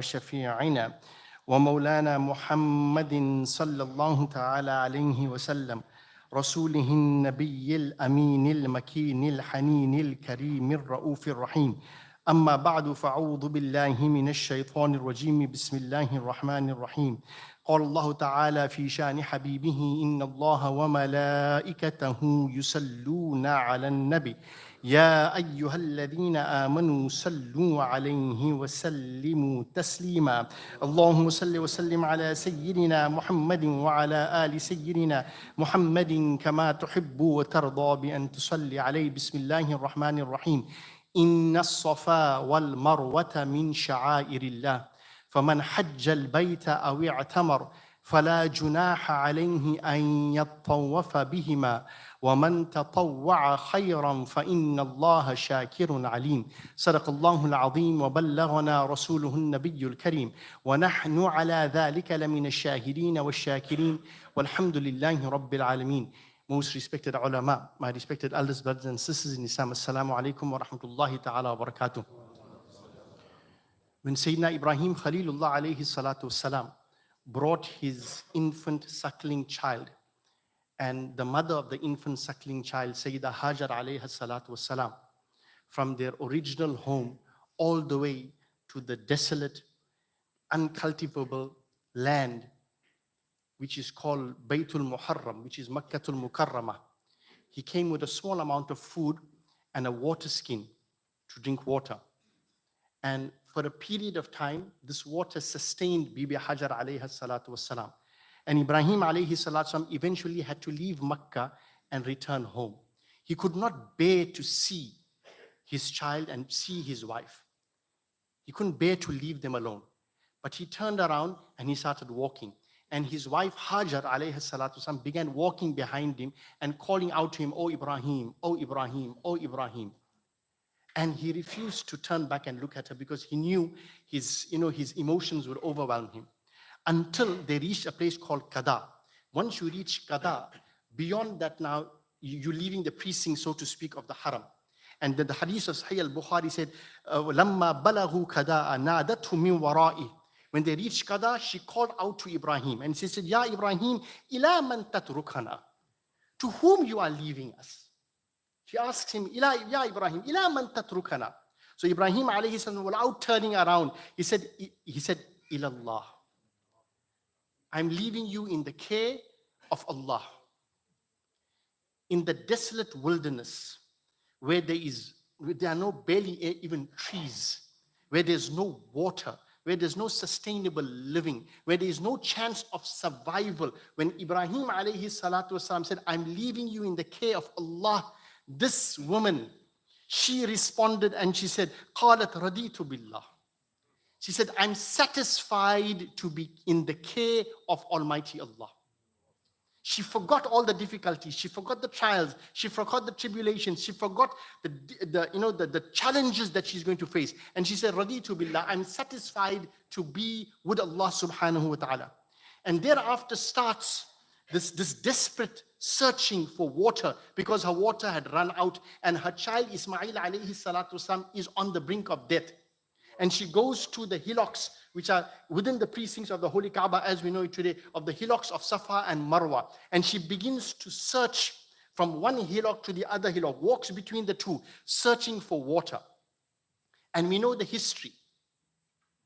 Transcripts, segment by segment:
شفيعنا ومولانا محمد صلى الله تعالى عليه وسلم رسوله النبي الأمين المكين الحنين الكريم الرؤوف الرحيم أما بعد فأعوذ بالله من الشيطان الرجيم بسم الله الرحمن الرحيم قال الله تعالى في شان حبيبه إن الله وملائكته يصلون على النبي يا أيها الذين آمنوا صلوا عليه وسلموا تسليما اللهم صل وسلم على سيدنا محمد وعلى آل سيدنا محمد كما تحب وترضى بأن تصلي عليه بسم الله الرحمن الرحيم إن الصفا والمروة من شعائر الله فمن حج البيت أو اعتمر فلا جناح عليه أن يطوف بهما ومن تطوع خيرا فإن الله شاكر عليم صدق الله العظيم وبلغنا رسوله النبي الكريم ونحن على ذلك لمن الشاهدين والشاكرين والحمد لله رب العالمين. Most respected ulama, my respected elders, brothers and sisters in Islam, Assalamu alaikum wa rahmatullahi ta'ala wa barakatuh. When Sayyidina Ibrahim Khalilullah alayhi salatu wasalam brought his infant suckling child, and the mother of the infant suckling child, Sayyida Hajar alayhi salatu wasalam, from their original home all the way to the desolate, uncultivable land, which is called Baytul Muharram, which is Makkatul Mukarramah. He came with a small amount of food and a water skin to drink water. And for a period of time, this water sustained Bibi Hajar alayhi salatu wasalam. And Ibrahim alayhi salatu wasalam eventually had to leave Makkah and return home. He could not bear to see his child and see his wife. He couldn't bear to leave them alone. But he turned around and he started walking. And his wife Hajar alayhi salatu wasalam began walking behind him and calling out to him, "Oh Ibrahim, oh Ibrahim, oh Ibrahim." And he refused to turn back and look at her because he knew his emotions would overwhelm him. Until they reached a place called Qada. Once you reach Qada, beyond that now, you're leaving the precinct, so to speak, of the Haram. And the hadith of Sahih al-Bukhari said, "Lamma balagu Qada nadathu min wara'i." When they reached Qada, she called out to Ibrahim and she said, "Ya Ibrahim, ila man tatrukana?" To whom you are leaving us? She asked him, "Ya Ibrahim, ila man tatrukana?" So Ibrahim alayhi salam, without turning around, he said, "Ilallah. I'm leaving you in the care of Allah. In the desolate wilderness, where there are no barely even trees, where there's no water, where there's no sustainable living, where there is no chance of survival." When Ibrahim alayhi salatu wasalam said, "I'm leaving you in the care of Allah," this woman, she responded and she said, "Qalat raditu billah." She said, "I'm satisfied to be in the care of Almighty Allah." She forgot all the difficulties. She forgot the trials. She forgot the tribulations. She forgot the challenges that she's going to face. And she said, "Raditu billah, I'm satisfied to be with Allah subhanahu wa ta'ala." And thereafter starts this desperate searching for water because her water had run out and her child Ismail alayhi salatu wasalam is on the brink of death. And she goes to the hillocks which are within the precincts of the Holy Kaaba as we know it today, of the hillocks of Safa and Marwa. And she begins to search from one hillock to the other hillock, walks between the two, searching for water. And we know the history.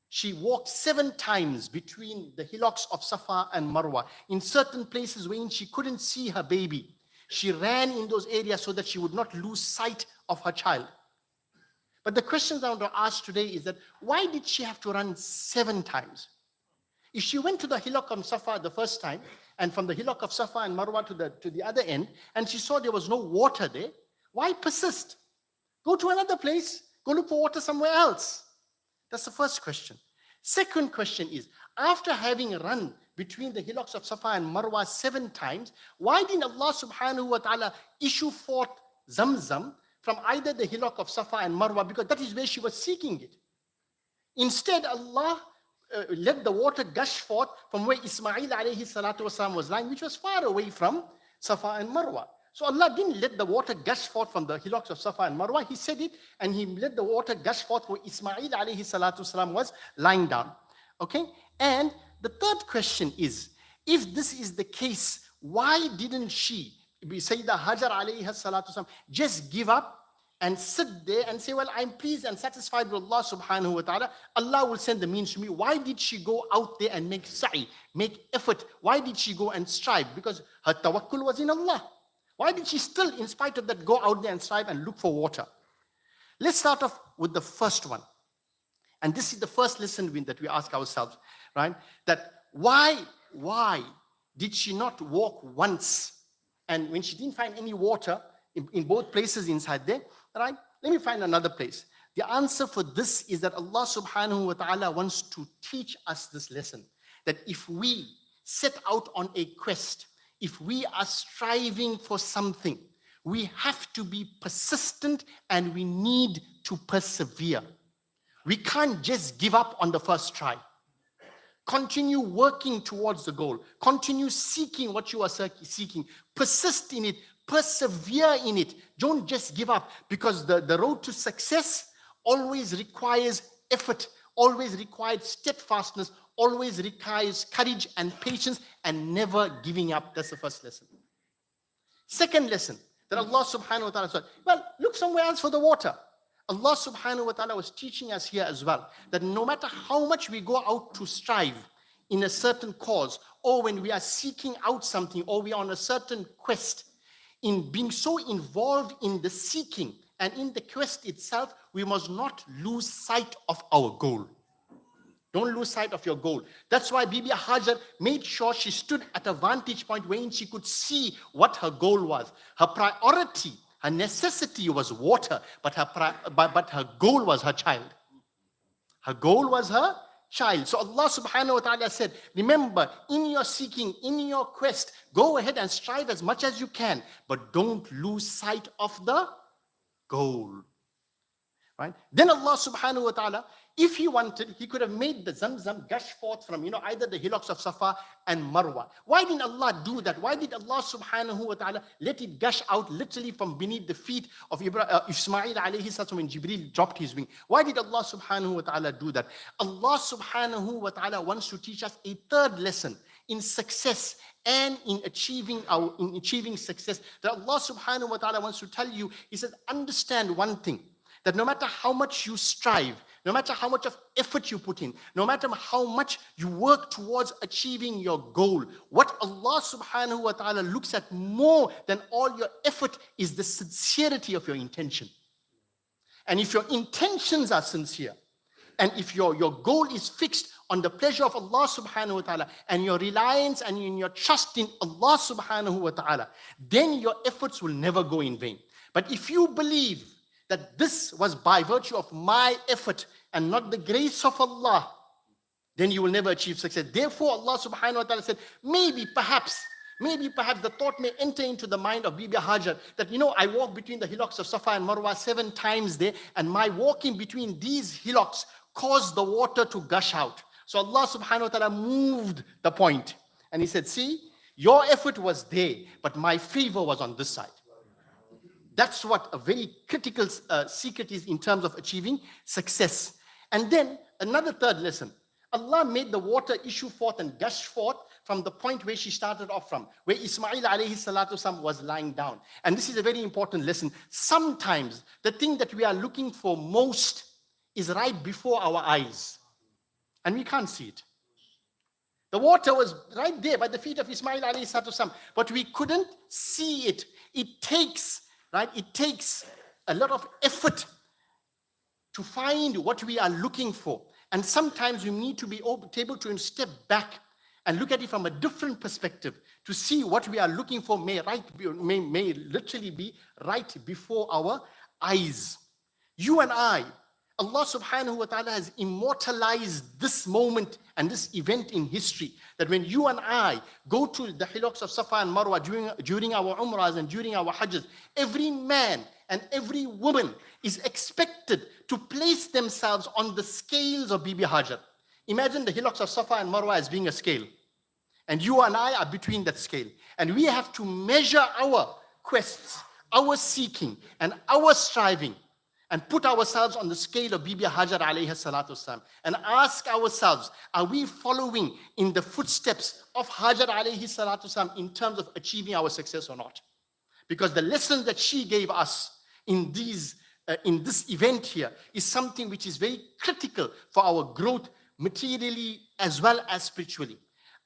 She walked 7 times between the hillocks of Safa and Marwa. In certain places wherein she couldn't see her baby, she ran in those areas so that she would not lose sight of her child. But the questions I want to ask today is that why did she have to run 7 times? If she went to the hillock of Safa the first time, and from the hillock of Safa and Marwa to the other end, and she saw there was no water there, why persist? Go to another place, go look for water somewhere else. That's the first question. Second question is, after having run between the hillocks of Safa and Marwa 7 times, why didn't Allah subhanahu wa ta'ala issue forth Zamzam from either the hillock of Safa and Marwa, because that is where she was seeking it? Instead, Allah let the water gush forth from where Ismail alayhi salatu wasalam was lying, which was far away from Safa and Marwa. So Allah didn't let the water gush forth from the hillocks of Safa and Marwa. He said it, and He let the water gush forth where Ismail alayhi salatu wasalam was lying down. Okay? And the third question is, if this is the case, why didn't she, Sayyidah Hajar alayhi salatu wasalam, just give up and sit there and say, well, I'm pleased and satisfied with Allah subhanahu wa ta'ala. Allah will send the means to me. Why did she go out there and make sa'i, make effort? Why did she go and strive? Because her tawakkul was in Allah. Why did she still, in spite of that, go out there and strive and look for water? Let's start off with the first one. And this is the first lesson that we ask ourselves, right? That why did she not walk once? And when she didn't find any water in both places inside there, right? Let me find another place. The answer for this is that Allah subhanahu wa ta'ala wants to teach us this lesson. That if we set out on a quest, if we are striving for something, we have to be persistent and we need to persevere. We can't just give up on the first try. Continue working towards the goal. Continue seeking what you are seeking. Persist in it. Persevere in it. Don't just give up, because the road to success always requires effort, always requires steadfastness, always requires courage and patience, and never giving up. That's the first lesson. Second lesson that Allah subhanahu wa ta'ala said, well, look somewhere else for the water. Allah subhanahu wa ta'ala was teaching us here as well, that no matter how much we go out to strive in a certain cause, or when we are seeking out something, or we are on a certain quest, in being so involved in the seeking and in the quest itself, we must not lose sight of our goal. Don't lose sight of your goal. That's why Bibi Hajar made sure she stood at a vantage point wherein she could see what her goal was. Her priority, her necessity was water, but her goal was her child. Her goal was her child. So Allah subhanahu wa ta'ala said, remember, in your seeking, in your quest, go ahead and strive as much as you can, but don't lose sight of the goal. Right? Then Allah subhanahu wa ta'ala, if he wanted, he could have made the Zamzam gush forth from, either the hillocks of Safa and Marwa. Why didn't Allah do that? Why did Allah subhanahu wa ta'ala let it gush out literally from beneath the feet of Ismail alayhi salam when Jibreel dropped his wing? Why did Allah subhanahu wa ta'ala do that? Allah subhanahu wa ta'ala wants to teach us a third lesson in success and in achieving success. That Allah subhanahu wa ta'ala wants to tell you, He says, understand one thing, that no matter how much you strive, no matter how much of effort you put in, no matter how much you work towards achieving your goal, what Allah subhanahu wa ta'ala looks at more than all your effort is the sincerity of your intention. And if your intentions are sincere, and if your goal is fixed on the pleasure of Allah subhanahu wa ta'ala, and your reliance and in your trust in Allah subhanahu wa ta'ala, then your efforts will never go in vain. But if you believe that this was by virtue of my effort and not the grace of Allah, then you will never achieve success. Therefore, Allah subhanahu wa ta'ala said, maybe perhaps the thought may enter into the mind of Bibi Hajar that, I walk between the hillocks of Safa and Marwa 7 times there, and my walking between these hillocks caused the water to gush out. So Allah subhanahu wa ta'ala moved the point. And He said, see, your effort was there, but my favor was on this side. That's what a very critical secret is in terms of achieving success. And then another third lesson. Allah made the water issue forth and gush forth from the point where she started off from, where Ismail alayhi salatu wasalam was lying down. And this is a very important lesson. Sometimes the thing that we are looking for most is right before our eyes, and we can't see it. The water was right there by the feet of Ismail alayhi salatu wasalam, but we couldn't see it. It takes a lot of effort to find what we are looking for. And sometimes we need to be able to step back and look at it from a different perspective to see what we are looking for may literally be right before our eyes. You and I, Allah subhanahu wa ta'ala has immortalized this moment and this event in history, that when you and I go to the hillocks of Safa and Marwa during our umrahs and during our hajjs, every man and every woman is expected to place themselves on the scales of Bibi Hajar. Imagine the hillocks of Safa and Marwa as being a scale, and you and I are between that scale, and we have to measure our quests, our seeking, and our striving and put ourselves on the scale of Bibi Hajar alayhi salatu wasalam and ask ourselves, are we following in the footsteps of Hajar alayhi salatu wasalam in terms of achieving our success or not? Because the lessons that she gave us in this event here is something which is very critical for our growth materially as well as spiritually.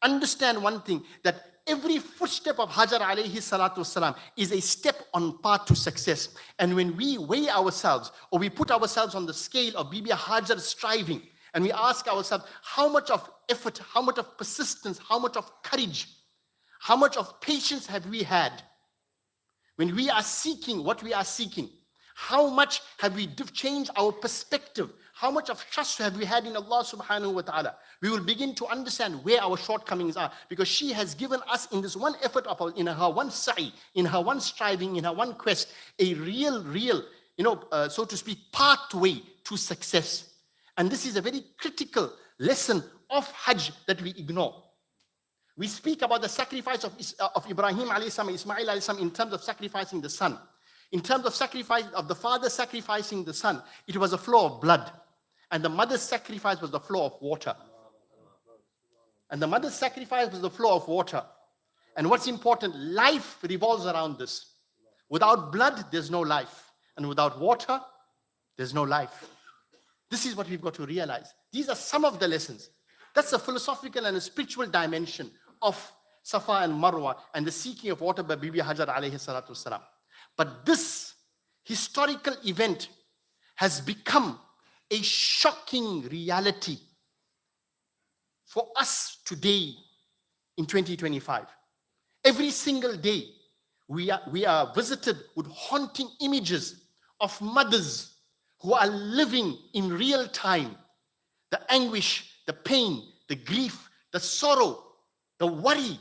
Understand one thing, that every footstep of Hajar alayhi salatu wasalam is a step on path to success. And when we weigh ourselves or we put ourselves on the scale of Bibi Hajar's striving and we ask ourselves how much of effort, how much of persistence, how much of courage, how much of patience have we had when we are seeking what we are seeking? How much have we changed our perspective? How much of trust have we had in Allah subhanahu wa ta'ala? We will begin to understand where our shortcomings are, because she has given us in this one effort of her, in her one sa'i, in her one striving, in her one quest, a real, so to speak, pathway to success. And this is a very critical lesson of Hajj that we ignore. We speak about the sacrifice of Ibrahim alayhi salam, Ismail alayhi salam in terms of sacrificing the son. In terms of sacrifice of the father sacrificing the son, it was a flow of blood. And the mother's sacrifice was the flow of water. And the mother's sacrifice was the flow of water. And what's important, life revolves around this. Without blood, there's no life. And without water, there's no life. This is what we've got to realize. These are some of the lessons. That's a philosophical and a spiritual dimension of Safa and Marwa and the seeking of water by Bibi Hajar alayhi salatu wasalam. But this historical event has become a shocking reality for us today in 2025. Every single day, we are visited with haunting images of mothers who are living in real time the anguish, the pain, the grief, the sorrow, the worry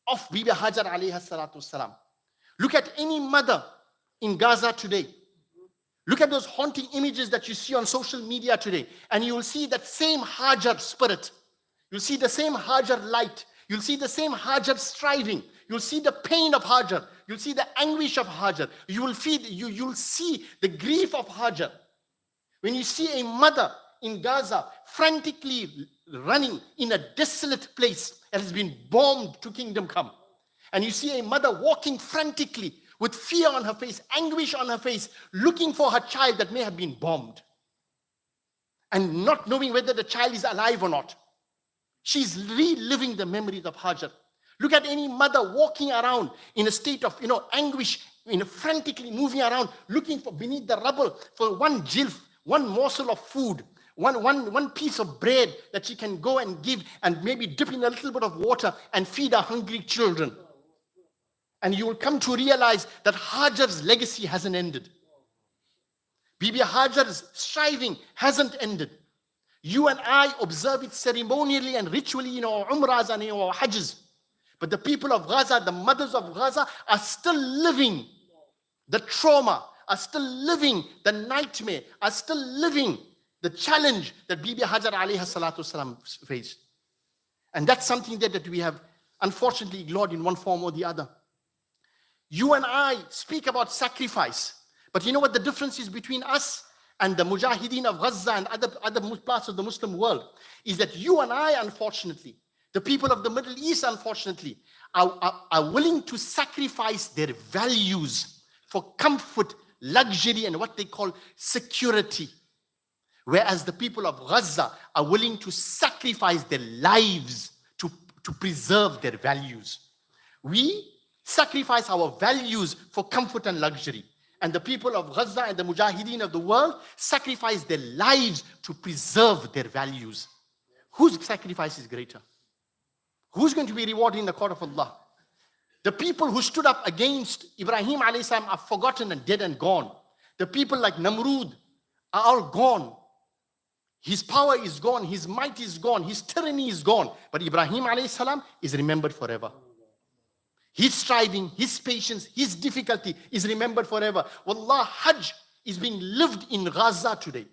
of Bibi Hajar alayhi salatu wasalam. Look at any mother in Gaza today. Look at those haunting images that you see on social media today, and you will see that same Hajar spirit. You'll see the same Hajar light. You'll see the same Hajar striving. You'll see the pain of Hajar. You'll see the anguish of Hajar. You'll see the grief of Hajar. When you see a mother in Gaza frantically running in a desolate place that has been bombed to kingdom come, and you see a mother walking frantically with fear on her face, anguish on her face, looking for her child that may have been bombed, and not knowing whether the child is alive or not. She's reliving the memories of Hajar. Look at any mother walking around in a state of anguish, frantically moving around, looking for beneath the rubble for one jilf, one morsel of food, one piece of bread that she can go and give and maybe dip in a little bit of water and feed her hungry children. And you will come to realize that Hajar's legacy hasn't ended. Bibi Hajar's striving hasn't ended. You and I observe it ceremonially and ritually in our umrahs and in our hajjs. But the people of Gaza, the mothers of Gaza, are still living the trauma, are still living the nightmare, are still living the challenge that Bibi Hajar alayhi salatu wasalam faced. And that's something that we have unfortunately ignored in one form or the other. You and I speak about sacrifice, but you know what the difference is between us and the Mujahideen of Gaza and other parts of the Muslim world? Is that you and I, unfortunately, the people of the Middle East, unfortunately, are willing to sacrifice their values for comfort, luxury, and what they call security. Whereas the people of Gaza are willing to sacrifice their lives to preserve their values. We sacrifice our values for comfort and luxury. And the people of Gaza and the Mujahideen of the world sacrifice their lives to preserve their values. Whose sacrifice is greater? Who's going to be rewarded in the court of Allah? The people who stood up against Ibrahim alayhi salam are forgotten and dead and gone. The people like Namrud are all gone. His power is gone, his might is gone, his tyranny is gone. But Ibrahim alayhi salam is remembered forever. His striving, his patience, his difficulty is remembered forever. Wallah, Hajj is being lived in Gaza today.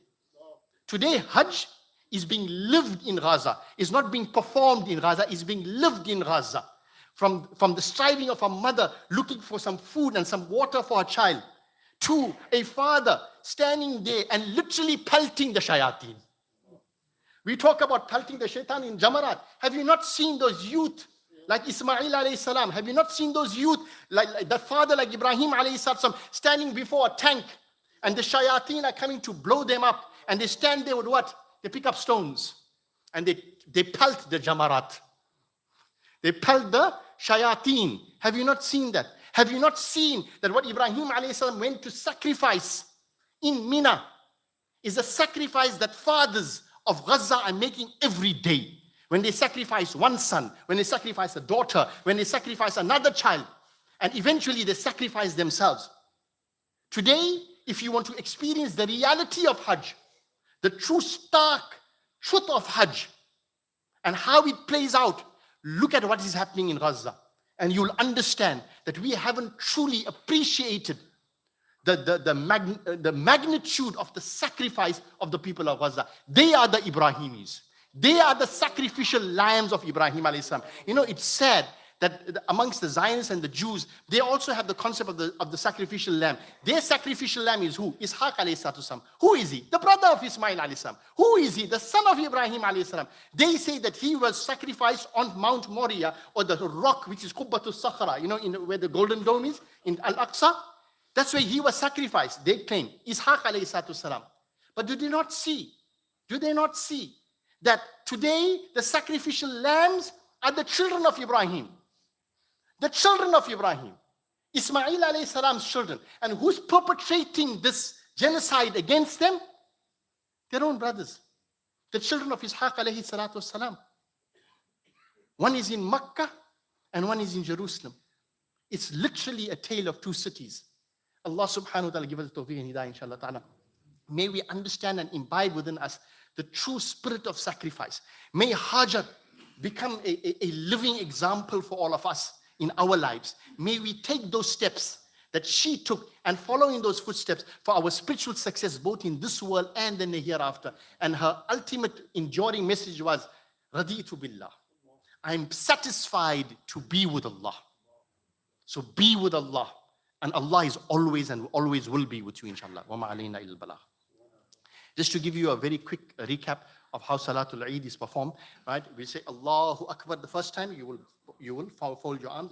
Today, Hajj is being lived in Gaza. It's not being performed in Gaza, it's being lived in Gaza. From the striving of a mother looking for some food and some water for her child, to a father standing there and literally pelting the shayateen. We talk about pelting the shaitan in Jamarat. Have you not seen those youth like Ismail alayhi salam? Have you not seen those youth like the father like Ibrahim alayhi salam standing before a tank and the shayateen are coming to blow them up and they stand there with what? They pick up stones and they pelt the Jamarat. They pelt the shayateen. Have you not seen that? Have you not seen that what Ibrahim alayhi salam went to sacrifice in Mina is a sacrifice that fathers of Gaza are making every day? When they sacrifice one son, when they sacrifice a daughter, when they sacrifice another child, and eventually they sacrifice themselves. Today, if you want to experience the reality of Hajj, the true stark truth of Hajj, and how it plays out, look at what is happening in Gaza. And you'll understand that we haven't truly appreciated the magnitude of the sacrifice of the people of Gaza. They are the Ibrahimis. They are the sacrificial lambs of Ibrahim alayhi salam. You know, it's sad that amongst the Zionists and the Jews, they also have the concept of the sacrificial lamb. Their sacrificial lamb is who? Ishaq alayhi salam. Who is he? The brother of Ismail alayhi salam. Who is he? The son of Ibrahim alayhi salam. They say that he was sacrificed on Mount Moriah, or the rock which is Qubbatus Sakhra, you know, where the Golden Dome is, in Al-Aqsa. That's where he was sacrificed, they claim. Ishaq alayhi salam. But do they not see that today the sacrificial lambs are the children of Ibrahim? The children of Ibrahim, Ismail alayhi salam's children. And who's perpetrating this genocide against them? Their own brothers, the children of Ishaq alayhi salatu salam. One is in Makkah and one is in Jerusalem. It's literally a tale of two cities. Allah subhanahu wa ta'ala give us tawfiq and hidayah, inshallah ta'ala. May we understand and imbibe within us the true spirit of sacrifice. May Hajar become a living example for all of us in our lives. May we take those steps that she took and follow in those footsteps for our spiritual success, both in this world and in the hereafter. And her ultimate enduring message was, Raditu billah. I'm satisfied to be with Allah. So be with Allah. And Allah is always and always will be with you, inshallah. Wa ma alayna illa al-balagh. Just to give you a very quick recap of how Salatul Eid is performed, right? We say Allahu Akbar the first time, you will fold your arms.